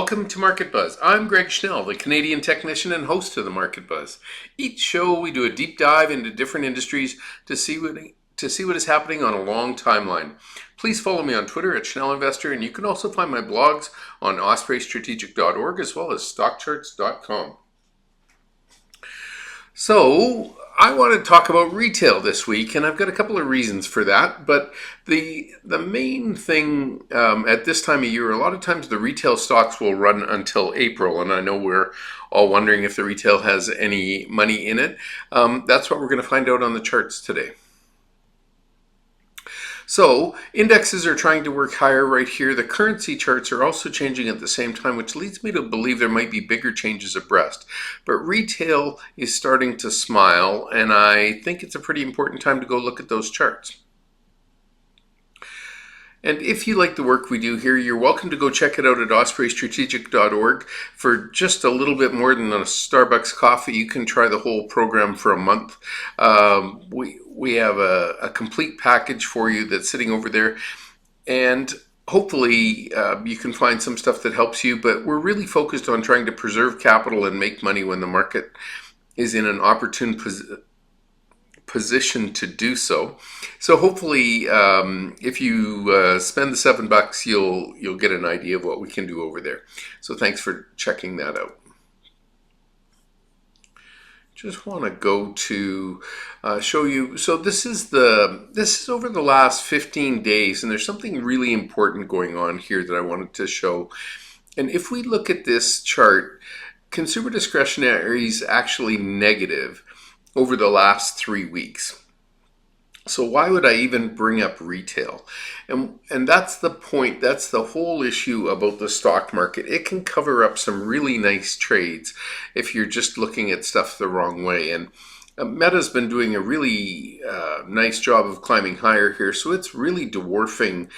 Welcome to Market Buzz. I'm Greg Schnell, the Canadian technician and host of the Market Buzz. Each show we do a deep dive into different industries to see what is happening on a long timeline. Please follow me on Twitter at Schnell Investor, and you can also find my blogs on ospreystrategic.org as well as StockCharts.com. So, I want to talk about retail this week, and I've got a couple of reasons for that. But the main thing at this time of year, a lot of times the retail stocks will run until April, and I know we're all wondering if the retail has any money in it. That's what we're going to find out on the charts today. So indexes are trying to work higher right here. The currency charts are also changing at the same time, which leads me to believe there might be bigger changes abreast. But retail is starting to smile, and I think it's a pretty important time to go look at those charts. And if you like the work we do here, you're welcome to go check it out at ospreystrategic.org. For just a little bit more than a Starbucks coffee, you can try the whole program for a month. We have a complete package for you that's sitting over there. And hopefully you can find some stuff that helps you. But we're really focused on trying to preserve capital and make money when the market is in an opportune position to do so. So hopefully if you spend the $7, you'll get an idea of what we can do over there. So thanks for checking that out. Just want to go to show you. So this is over the last 15 days, and there's something really important going on here that I wanted to show. And if we look at this chart, consumer discretionary is actually negative over the last 3 weeks. So why would I even bring up retail? And that's the point. That's the whole issue about the stock market. It can cover up some really nice trades if you're just looking at stuff the wrong way. And Meta's been doing a really nice job of climbing higher here. So it's really dwarfing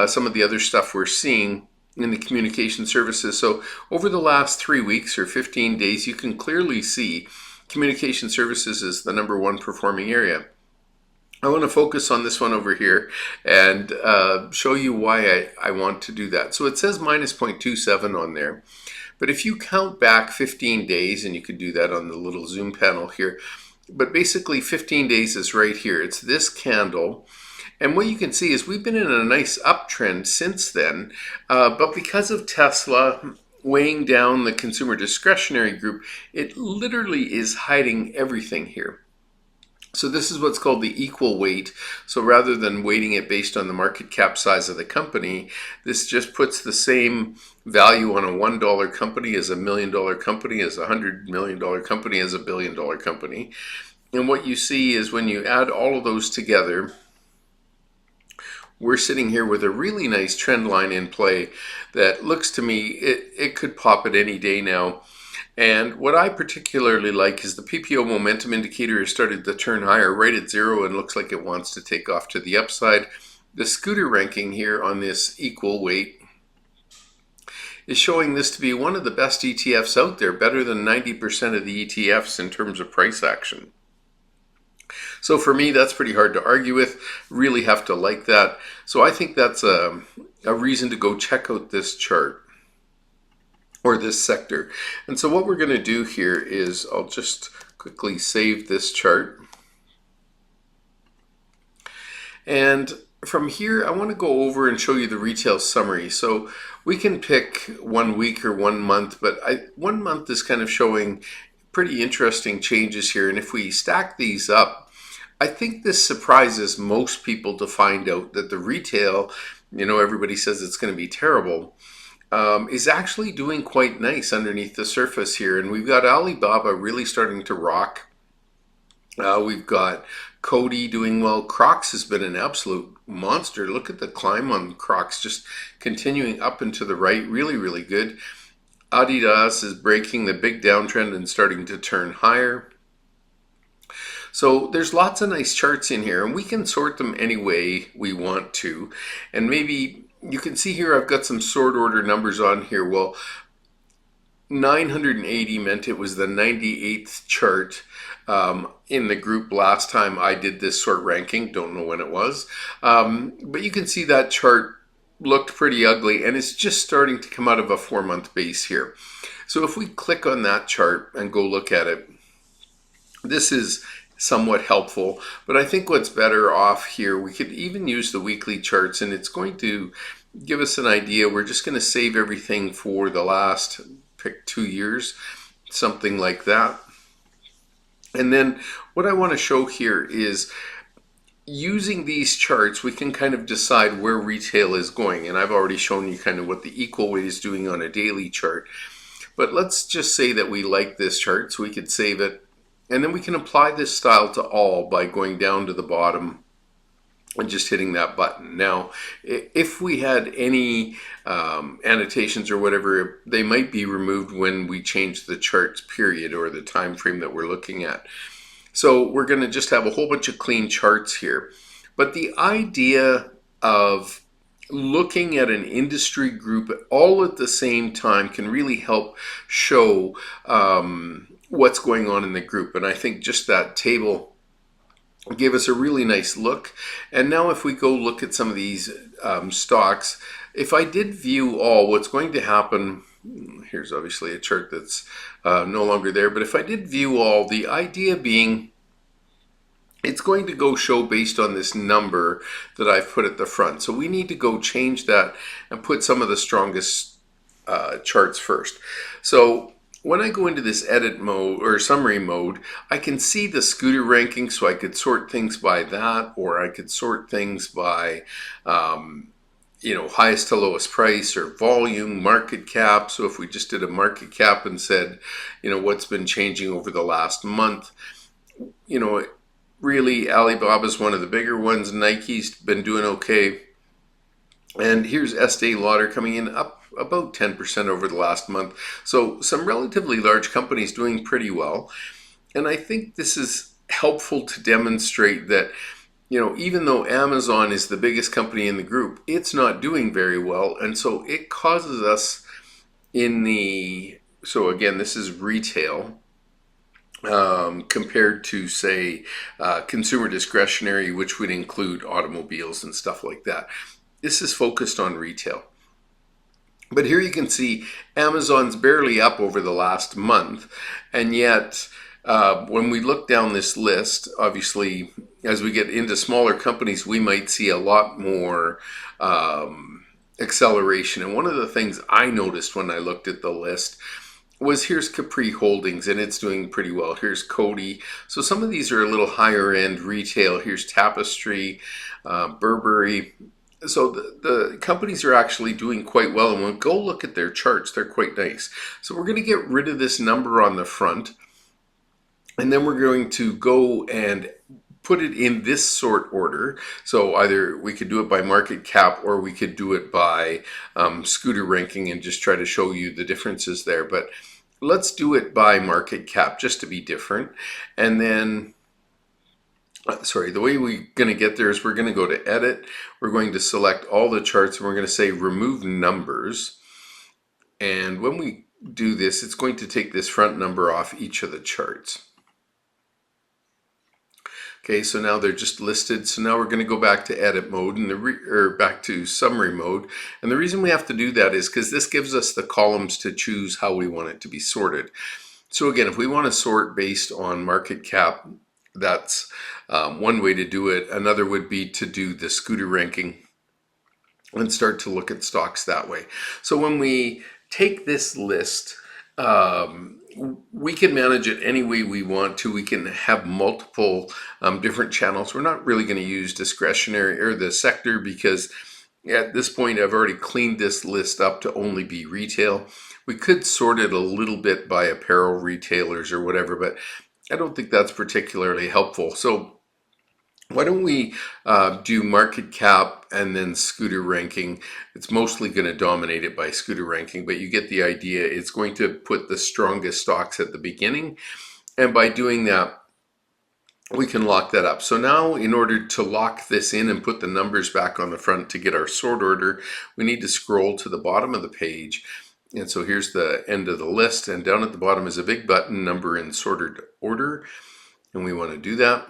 some of the other stuff we're seeing in the communication services. So over the last 3 weeks or 15 days, you can clearly see communication services is the number one performing area. I want to focus on this one over here and show you why I want to do that. So it says minus 0.27 on there. But if you count back 15 days, and you could do that on the little zoom panel here, but basically 15 days is right here. It's this candle. And what you can see is we've been in a nice uptrend since then. But because of Tesla weighing down the consumer discretionary group, it literally is hiding everything here. So this is what's called the equal weight. So rather than weighting it based on the market cap size of the company, this just puts the same value on a $1 company as a $1 million company, as a $100 million company, as a $1 billion company. And what you see is when you add all of those together, we're sitting here with a really nice trend line in play that looks to me, it could pop at any day now. And what I particularly like is the PPO momentum indicator has started to turn higher right at 0 and looks like it wants to take off to the upside. The scooter ranking here on this equal weight is showing this to be one of the best ETFs out there, better than 90% of the ETFs in terms of price action. So for me, that's pretty hard to argue with. Really have to like that. So I think that's a reason to go check out this chart or this sector. And so what we're going to do here is I'll just quickly save this chart. And from here, I want to go over and show you the retail summary. So we can pick 1 week or 1 month, but 1 month is kind of showing pretty interesting changes here. And if we stack these up, I think this surprises most people to find out that the retail, everybody says it's going to be terrible, is actually doing quite nice underneath the surface here. And we've got Alibaba really starting to rock. We've got Coty doing well. Crocs has been an absolute monster. Look at the climb on Crocs, just continuing up and to the right. Really, really good. Adidas is breaking the big downtrend and starting to turn higher. So there's lots of nice charts in here, and we can sort them any way we want to. And maybe you can see here I've got some sort order numbers on here. Well, 980 meant it was the 98th chart in the group last time I did this sort ranking. Don't know when it was. But you can see that chart looked pretty ugly, and it's just starting to come out of a 4-month base here. So if we click on that chart and go look at it, this is somewhat helpful, but I think what's better off here, we could even use the weekly charts, and it's going to give us an idea. We're just going to save everything for the last, pick 2 years, something like that. And then what I want to show here is using these charts, we can kind of decide where retail is going. And I've already shown you kind of what the equal weight is doing on a daily chart. But let's just say that we like this chart, so we could save it. And then we can apply this style to all by going down to the bottom and just hitting that button. Now, if we had any annotations or whatever, they might be removed when we change the charts period or the time frame that we're looking at. So we're going to just have a whole bunch of clean charts here. But the idea of looking at an industry group all at the same time can really help show what's going on in the group. And I think just that table gave us a really nice look. And now if we go look at some of these stocks, if I did view all, what's going to happen, here's obviously a chart that's no longer there, but if I did view all, the idea being it's going to go show based on this number that I've put at the front. So we need to go change that and put some of the strongest charts first. So when I go into this edit mode or summary mode, I can see the scooter ranking, so I could sort things by that, or I could sort things by highest to lowest price or volume, market cap. So if we just did a market cap and said, what's been changing over the last month, really Alibaba's one of the bigger ones. Nike's been doing okay. And here's Estee Lauder coming in up about 10% over the last month. So some relatively large companies doing pretty well. And I think this is helpful to demonstrate that, even though Amazon is the biggest company in the group, it's not doing very well. And so it causes us so again, this is retail compared to, say, consumer discretionary, which would include automobiles and stuff like that. This is focused on retail. But here you can see Amazon's barely up over the last month. And yet, when we look down this list, obviously, as we get into smaller companies, we might see a lot more acceleration. And one of the things I noticed when I looked at the list was here's Capri Holdings, and it's doing pretty well. Here's Coty. So some of these are a little higher end retail. Here's Tapestry, Burberry. So the companies are actually doing quite well, and when we go look at their charts, they're quite nice. So we're going to get rid of this number on the front, and then we're going to go and put it in this sort order. So either we could do it by market cap, or we could do it by scooter ranking and just try to show you the differences there. But let's do it by market cap just to be different. And then the way we're going to get there is we're going to go to edit. We're going to select all the charts, and we're going to say remove numbers. And when we do this, it's going to take this front number off each of the charts. Okay, so now they're just listed. So now we're going to go back to edit mode or back to summary mode. And the reason we have to do that is because this gives us the columns to choose how we want it to be sorted. So again, if we want to sort based on market cap, that's one way to do it. Another would be to do the scooter ranking and start to look at stocks that way. So when we take this list, we can manage it any way we want to. We can have multiple different channels. We're not really going to use discretionary or the sector because at this point I've already cleaned this list up to only be retail. We could sort it a little bit by apparel retailers or whatever, but I don't think that's particularly helpful. So why don't we do market cap and then scooter ranking? It's mostly going to dominate it by scooter ranking, but you get the idea. It's going to put the strongest stocks at the beginning. And by doing that, we can lock that up. So now in order to lock this in and put the numbers back on the front to get our sort order, we need to scroll to the bottom of the page. And so here's the end of the list. And down at the bottom is a big button, number in sorted order. And we want to do that.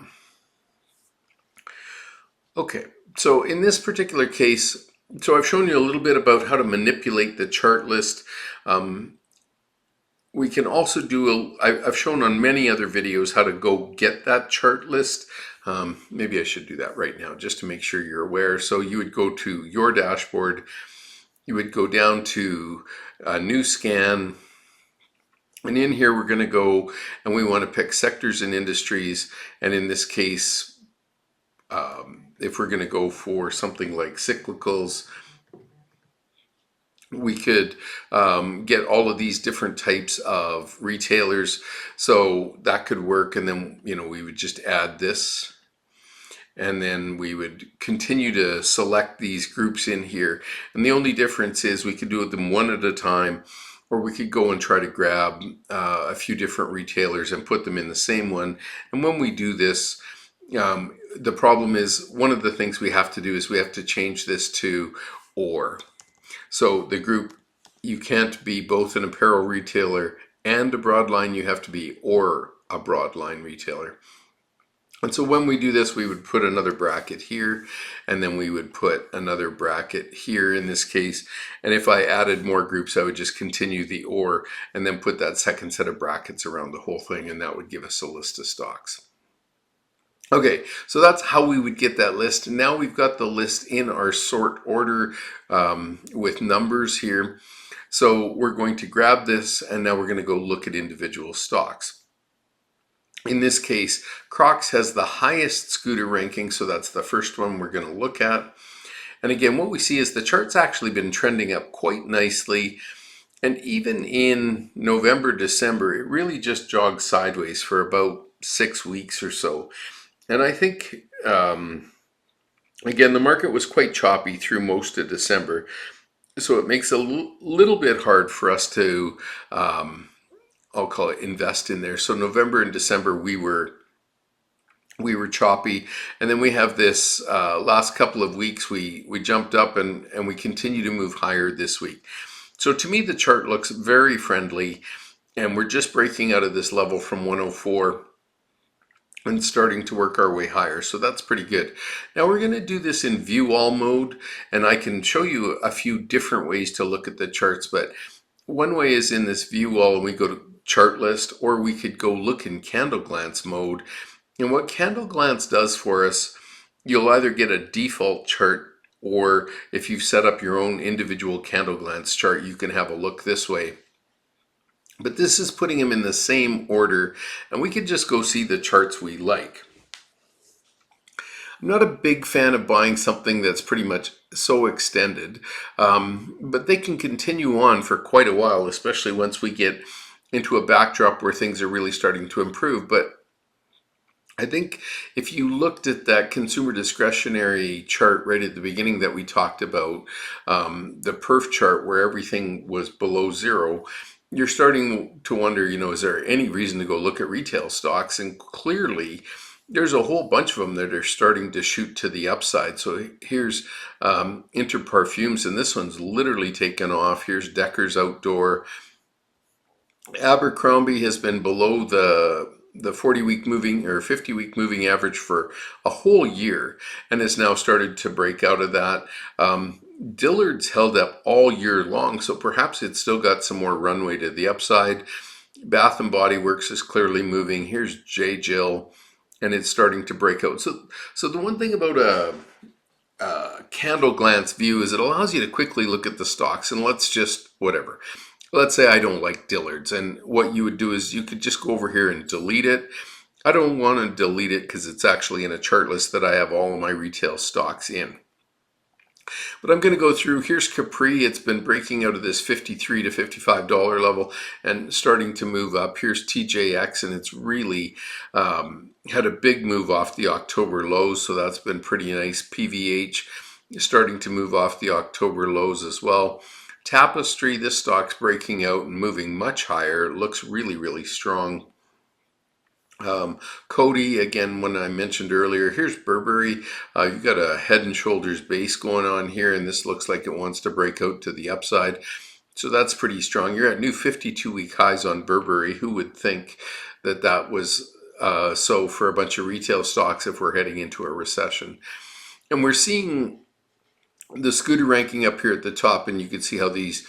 Okay, so in this particular case, So I've shown you a little bit about how to manipulate the chart list. Um, we can also do, I've shown on many other videos how to go get that chart list. Maybe I should do that right now just to make sure you're aware. So you would go to your dashboard, you would go down to new scan, and in here we're going to go and we want to pick sectors and industries. And in this case, if we're going to go for something like cyclicals, we could get all of these different types of retailers. So that could work. And then, we would just add this. And then we would continue to select these groups in here. And the only difference is we could do them one at a time, or we could go and try to grab a few different retailers and put them in the same one. And when we do this, the problem is one of the things we have to do is we have to change this to or. So the group, you can't be both an apparel retailer and a broadline, you have to be or a broadline retailer. And so when we do this, we would put another bracket here, and then we would put another bracket here in this case. And if I added more groups, I would just continue the or, and then put that second set of brackets around the whole thing, and that would give us a list of stocks. Okay, so that's how we would get that list. Now we've got the list in our sort order with numbers here. So we're going to grab this, and now we're going to go look at individual stocks. In this case, Crocs has the highest scooter ranking, so that's the first one we're going to look at. And again, what we see is the chart's actually been trending up quite nicely. And even in November, December, it really just jogged sideways for about 6 weeks or so. And I think, again, the market was quite choppy through most of December. So it makes it a little bit hard for us to I'll call it invest in there. So November and December we were choppy, and then we have this last couple of weeks we jumped up and we continue to move higher this week. So to me the chart looks very friendly, and we're just breaking out of this level from 104 and starting to work our way higher. So that's pretty good. Now we're going to do this in view all mode, and I can show you a few different ways to look at the charts, but one way is in this view all, and we go to chart list, or we could go look in candle glance mode. And what candle glance does for us, you'll either get a default chart, or if you've set up your own individual candle glance chart, you can have a look this way. But this is putting them in the same order, and we could just go see the charts we like. I'm not a big fan of buying something that's pretty much so extended, but they can continue on for quite a while, especially once we get into a backdrop where things are really starting to improve. But I think if you looked at that consumer discretionary chart right at the beginning that we talked about, the perf chart where everything was below zero, you're starting to wonder, is there any reason to go look at retail stocks? And clearly, there's a whole bunch of them that are starting to shoot to the upside. So here's Inter Parfums, and this one's literally taken off. Here's Decker's Outdoor. Abercrombie has been below the 40-week moving or 50-week moving average for a whole year, and has now started to break out of that. Dillard's held up all year long, so perhaps it's still got some more runway to the upside. Bath and Body Works is clearly moving. Here's J. Jill, and it's starting to break out. So the one thing about a candle glance view is it allows you to quickly look at the stocks, and let's say I don't like Dillard's, and what you would do is you could just go over here and delete it. I don't want to delete it because it's actually in a chart list that I have all of my retail stocks in. But I'm going to go through. Here's Capri. It's been breaking out of this $53 to $55 level and starting to move up. Here's TJX, and it's really had a big move off the October lows, so that's been pretty nice. PVH is starting to move off the October lows as well. Tapestry, this stock's breaking out and moving much higher. It looks really, really strong. Coty, again, when I mentioned earlier, here's Burberry. You've got a head and shoulders base going on here, and this looks like it wants to break out to the upside. So that's pretty strong. You're at new 52-week highs on Burberry. Who would think that that was so for a bunch of retail stocks if we're heading into a recession? And we're seeing the scooter ranking up here at the top, and you can see how these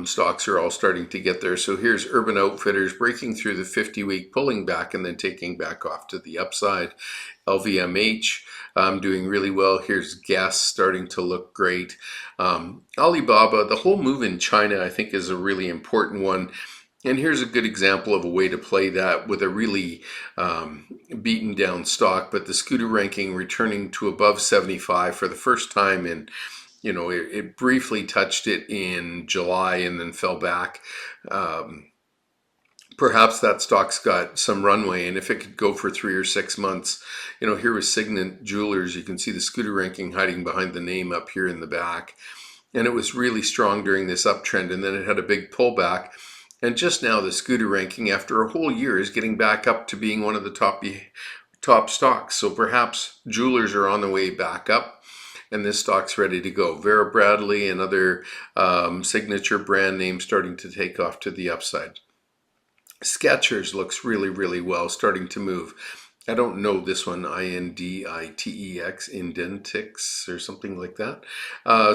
stocks are all starting to get there. So here's Urban Outfitters breaking through the 50-week, pulling back and then taking back off to the upside. LVMH doing really well. Here's Guess starting to look great. Alibaba, the whole move in China, I think, is a really important one. And here's a good example of a way to play that with a really beaten down stock, but the scooter ranking returning to above 75 for the first time in, it briefly touched it in July and then fell back. Perhaps that stock's got some runway, and if it could go for 3 or 6 months, here was Signet Jewelers. You can see the scooter ranking hiding behind the name up here in the back. And it was really strong during this uptrend, and then it had a big pullback. And just now the scooter ranking after a whole year is getting back up to being one of the top stocks. So perhaps jewelers are on the way back up and this stock's ready to go. Vera Bradley and other signature brand names starting to take off to the upside. Skechers looks really, really well, starting to move. I don't know this one, INDITEX, Indentix or something like that.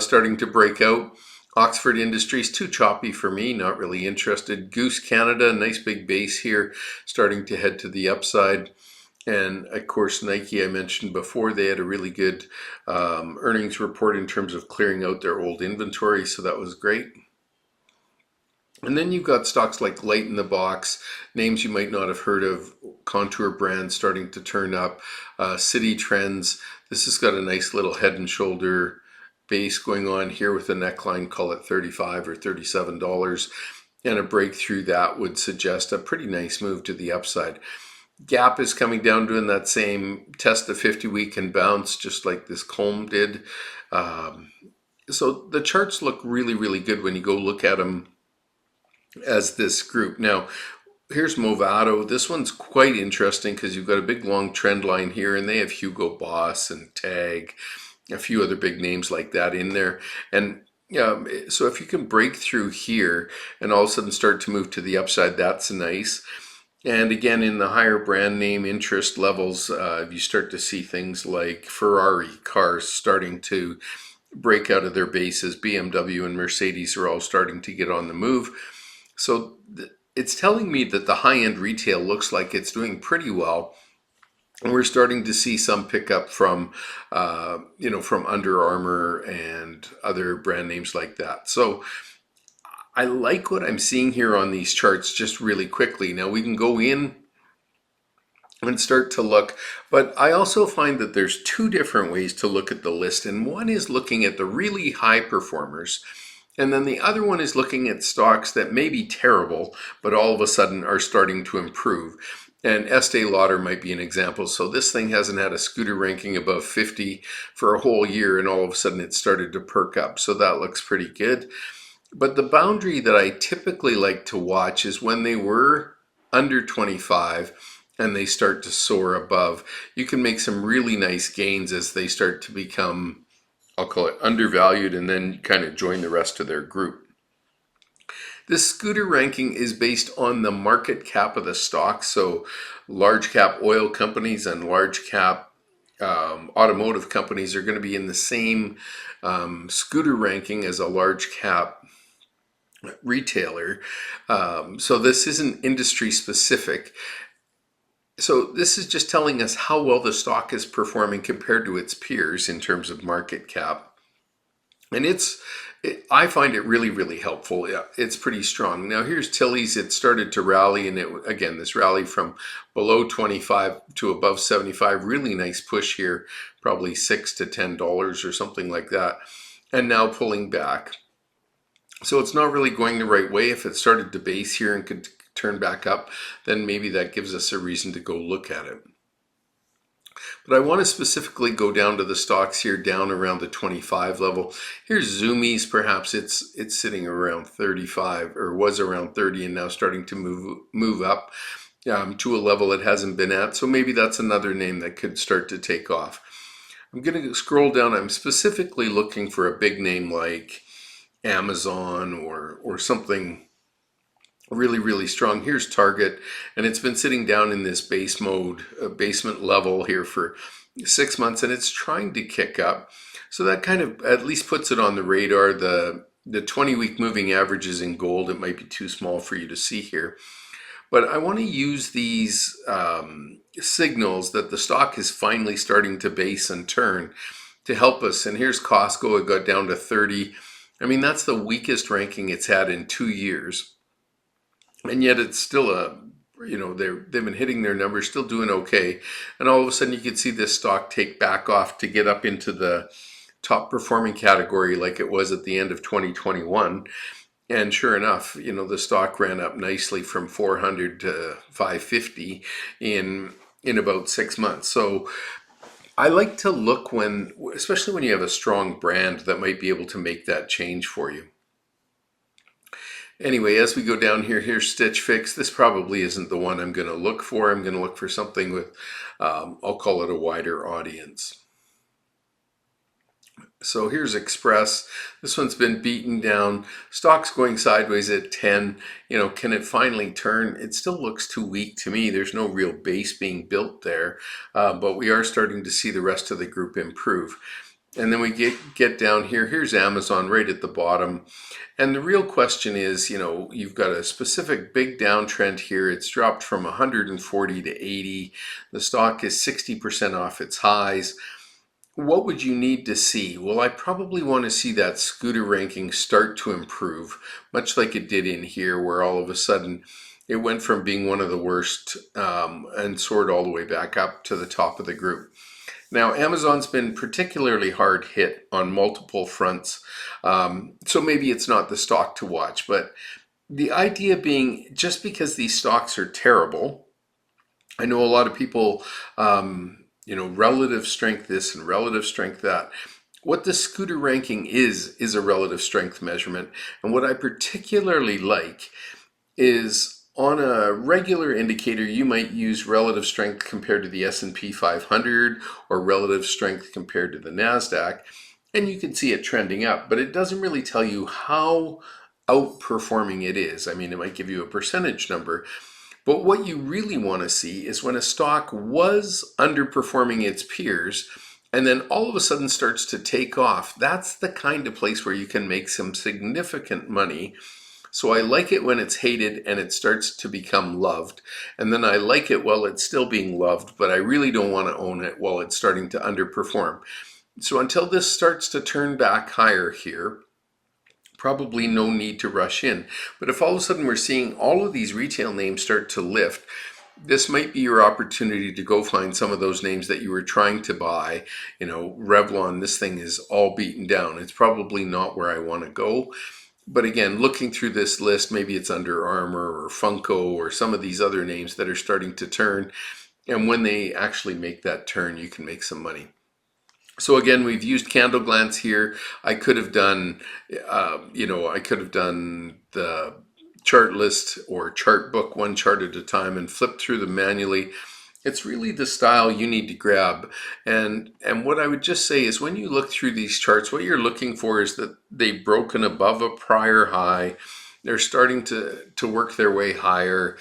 Starting to break out. Oxford Industries, too choppy for me, not really interested. Goose Canada, nice big base here, starting to head to the upside. And of course, Nike, I mentioned before, they had a really good earnings report in terms of clearing out their old inventory, so that was great. And then you've got stocks like Light in the Box, names you might not have heard of, Contour Brands starting to turn up, City Trends. This has got a nice little head and shoulder base going on here with a neckline, call it $35 or $37. And a breakthrough that would suggest a pretty nice move to the upside. Gap is coming down, doing that same test the 50-week and bounce, just like this Colm did. So the charts look really, really good when you go look at them as this group. Now, here's Movado. This one's quite interesting because you've got a big long trend line here, and they have Hugo Boss and Tag, a few other big names like that in there. And so if you can break through here and all of a sudden start to move to the upside, that's nice. And again, in the higher brand name interest levels, you start to see things like Ferrari cars starting to break out of their bases. BMW and Mercedes are all starting to get on the move. So it's telling me that the high-end retail looks like it's doing pretty well. And we're starting to see some pickup from, from Under Armour and other brand names like that. So I like what I'm seeing here on these charts just really quickly. Now we can go in and start to look, but I also find that there's two different ways to look at the list. And one is looking at the really high performers. And then the other one is looking at stocks that may be terrible, but all of a sudden are starting to improve. And Estee Lauder might be an example. So this thing hasn't had a scooter ranking above 50 for a whole year, and all of a sudden it started to perk up. So that looks pretty good. But the boundary that I typically like to watch is when they were under 25 and they start to soar above. You can make some really nice gains as they start to become, I'll call it undervalued, and then kind of join the rest of their group. This scooter ranking is based on the market cap of the stock. So large cap oil companies and large cap automotive companies are going to be in the same scooter ranking as a large cap retailer. So this isn't industry specific. So this is just telling us how well the stock is performing compared to its peers in terms of market cap. And I find it really, really helpful. Yeah, it's pretty strong. Now here's Tilly's. It started to rally, and this rally from below 25 to above 75. Really nice push here, probably $6 to $10 or something like that. And now pulling back. So it's not really going the right way. If it started to base here and could turn back up, then maybe that gives us a reason to go look at it. But I want to specifically go down to the stocks here, down around the 25 level. Here's Zoomies. Perhaps it's sitting around 35, or was around 30, and now starting to move up to a level it hasn't been at. So maybe that's another name that could start to take off. I'm going to scroll down. I'm specifically looking for a big name like Amazon or something really, really strong. Here's Target, and it's been sitting down in this basement level here for 6 months, and it's trying to kick up. So that kind of at least puts it on the radar. The 20-week moving averages in gold, it might be too small for you to see here. But I want to use these signals that the stock is finally starting to base and turn to help us. And here's Costco, it got down to 30. I mean, that's the weakest ranking it's had in 2 years. And yet it's still they've been hitting their numbers, still doing okay. And all of a sudden you could see this stock take back off to get up into the top performing category like it was at the end of 2021. And sure enough, the stock ran up nicely from 400 to 550 in about 6 months. So I like to look especially when you have a strong brand that might be able to make that change for you. Anyway, as we go down here, here's Stitch Fix. This probably isn't the one I'm going to look for. I'm going to look for something with, I'll call it a wider audience. So here's Express. This one's been beaten down. Stock's going sideways at 10. Can it finally turn? It still looks too weak to me. There's no real base being built there, but we are starting to see the rest of the group improve. And then we get down here. Here's Amazon right at the bottom. And the real question is, you've got a specific big downtrend here. It's dropped from 140 to 80. The stock is 60% off its highs. What would you need to see? Well, I probably want to see that scooter ranking start to improve, much like it did in here, where all of a sudden it went from being one of the worst and soared all the way back up to the top of the group. Now, Amazon's been particularly hard hit on multiple fronts, so maybe it's not the stock to watch. But the idea being, just because these stocks are terrible, I know a lot of people, relative strength this and relative strength that. What the scooter ranking is a relative strength measurement. And what I particularly like is, on a regular indicator, you might use relative strength compared to the S&P 500 or relative strength compared to the NASDAQ, and you can see it trending up, but it doesn't really tell you how outperforming it is. I mean, it might give you a percentage number, but what you really want to see is when a stock was underperforming its peers and then all of a sudden starts to take off. That's the kind of place where you can make some significant money. So I like it when it's hated and it starts to become loved. And then I like it while it's still being loved, but I really don't want to own it while it's starting to underperform. So until this starts to turn back higher here, probably no need to rush in. But if all of a sudden we're seeing all of these retail names start to lift, this might be your opportunity to go find some of those names that you were trying to buy. Revlon, this thing is all beaten down. It's probably not where I want to go. But again, looking through this list, maybe it's Under Armour or Funko or some of these other names that are starting to turn. And when they actually make that turn, you can make some money. So again, we've used Candle Glance here. I could have done, the chart list or chart book, one chart at a time, and flipped through them manually. It's really the style you need to grab. And what I would just say is, when you look through these charts, what you're looking for is that they've broken above a prior high. They're starting to work their way higher.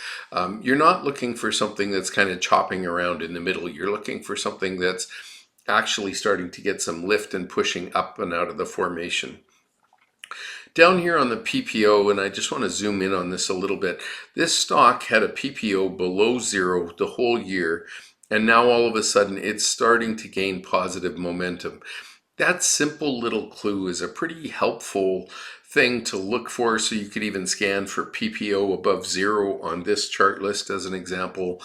You're not looking for something that's kind of chopping around in the middle. You're looking for something that's actually starting to get some lift and pushing up and out of the formation. Down here on the PPO, and I just want to zoom in on this a little bit, this stock had a PPO below zero the whole year, and now all of a sudden it's starting to gain positive momentum. That simple little clue is a pretty helpful thing to look for, so you could even scan for PPO above zero on this chart list as an example,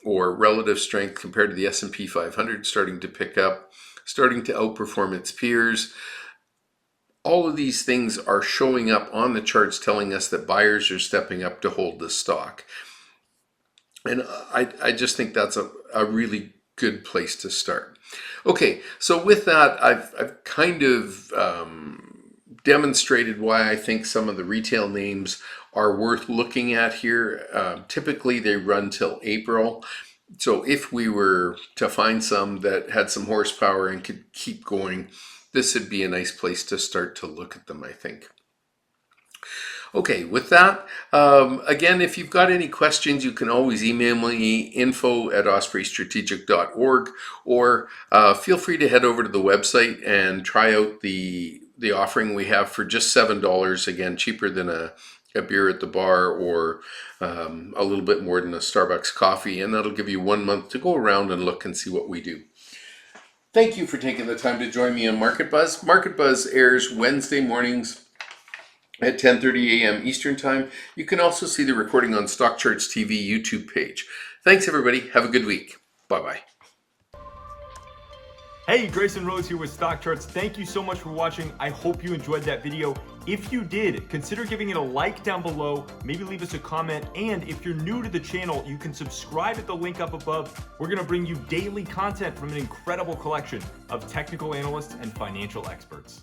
or relative strength compared to the S&P 500 starting to pick up, starting to outperform its peers. All of these things are showing up on the charts, telling us that buyers are stepping up to hold the stock. And I just think that's a really good place to start. Okay, so with that, I've kind of demonstrated why I think some of the retail names are worth looking at here. Typically, they run till April. So if we were to find some that had some horsepower and could keep going, this would be a nice place to start to look at them, I think. Okay, with that, again, if you've got any questions, you can always email me info@ospreystrategic.org, or feel free to head over to the website and try out the offering we have for just $7. Again, cheaper than a beer at the bar, or a little bit more than a Starbucks coffee, and that'll give you 1 month to go around and look and see what we do. Thank you for taking the time to join me on Market Buzz. Market Buzz airs Wednesday mornings at 10:30 a.m. Eastern Time. You can also see the recording on StockCharts TV YouTube page. Thanks, everybody. Have a good week. Bye-bye. Hey, Grayson Rose here with StockCharts. Thank you so much for watching. I hope you enjoyed that video. If you did, consider giving it a like down below, maybe leave us a comment, and if you're new to the channel, you can subscribe at the link up above. We're gonna bring you daily content from an incredible collection of technical analysts and financial experts.